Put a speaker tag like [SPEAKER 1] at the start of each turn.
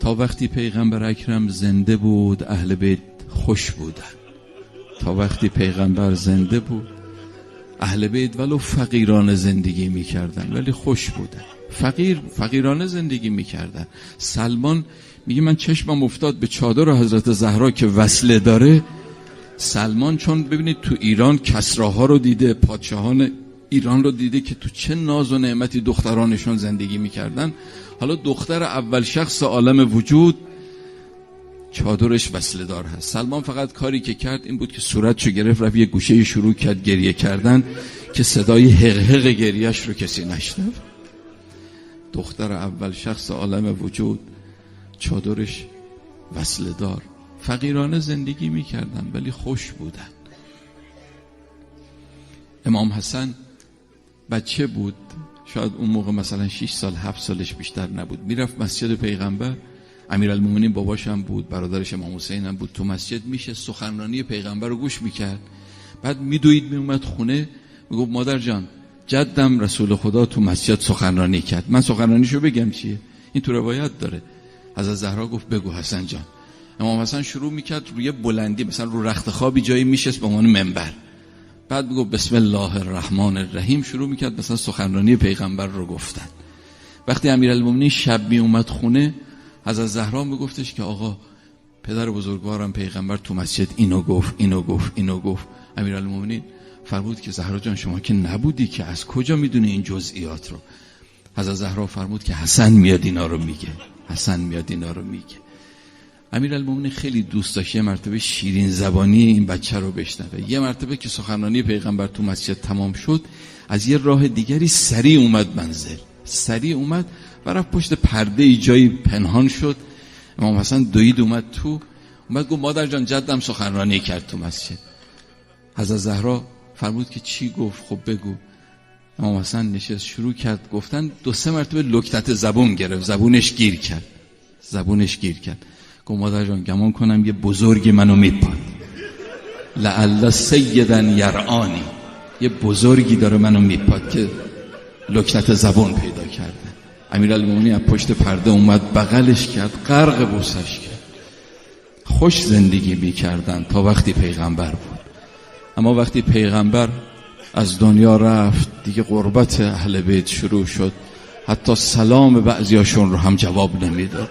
[SPEAKER 1] تا وقتی پیغمبر اکرم زنده بود اهل بیت خوش بودن. تا وقتی پیغمبر زنده بود اهل بیت ولو فقیرانه زندگی میکردن ولی خوش بودن. فقیرانه زندگی میکردن. سلمان میگه من چشمم افتاد به چادر حضرت زهرا که وصله داره. سلمان چون ببینید تو ایران کسراها رو دیده، پادشاهان ایران رو دیده که تو چه ناز و نعمتی دخترانشون زندگی میکردن، حالا دختر اول شخص عالم وجود چادرش وصله دار هست. سلمان فقط کاری که کرد این بود که صورتشو گرفت رفت یه گوشه شروع کرد گریه کردن که صدای حق گریهش رو کسی نشنوه. دختر اول شخص عالم وجود چادرش وصله دار. فقیرانه زندگی میکردن ولی خوش بودن. امام حسن بچه بود، شاید اون موقع مثلا 6 سال 7 سالش بیشتر نبود، میرفت مسجد پیغمبر. امیرالمومنین باباش هم بود، برادرش امام حسین هم بود. تو مسجد میشه سخنرانی پیغمبر رو گوش میکرد. بعد میدوید میومد خونه میگفت مادر جان جدم رسول خدا تو مسجد سخنرانی کرد، من سخنرانیشو بگم چیه؟ این تو روایت داره. حضرت زهرا گفت بگو حسن جان. امام حسن شروع میکرد روی بلندی، مثلا رو رخت خوابی جایی میشست به عنوان منبر، بعد میگفت بسم الله الرحمن الرحیم، شروع میکرد مثلا سخنرانی پیغمبر رو گفتن. وقتی امیرالمومنین شب میومد خونه حضرت زهرا میگفتش که آقا پدر بزرگوارم پیغمبر تو مسجد اینو گفت. امیرالمومنین فرمود که زهرا جان شما که نبودی که از کجا میدونی این جزئیات رو؟ حضرت زهرا فرمود که حسن میاد اینا رو میگه. امیرالمومنین خیلی دوست داشت یه مرتبه شیرین زبانی این بچه رو بشنوه. یه مرتبه که سخنرانی پیغمبر تو مسجد تمام شد از یه راه دیگری سریع اومد منزل، سریع اومد و رفت پشت پرده ای جایی پنهان شد. امام حسن دوید اومد تو، اومد گفت مادر جان جدم سخنرانی کرد تو مسجد. حضرت زهرا فرمود که چی گفت؟ خب بگو. امام حسن نشست شروع کرد گفتن، 2-3 مرتبه لکتت زبون گرفت، زبونش گیر کرد. گفت مادر جان گمان کنم یه بزرگی منو میپاد، لعل سیدا یرعانی، یه بزرگی داره منو میپاد که لکنت زبون پیدا کرده. امیرالمومنین از پشت پرده اومد بغلش کرد، غرق بوسش کرد. خوش زندگی میکردن تا وقتی پیغمبر بود. اما وقتی پیغمبر از دنیا رفت دیگه غربت اهل بیت شروع شد. حتی سلام بعضیاشون رو هم جواب نمیداد.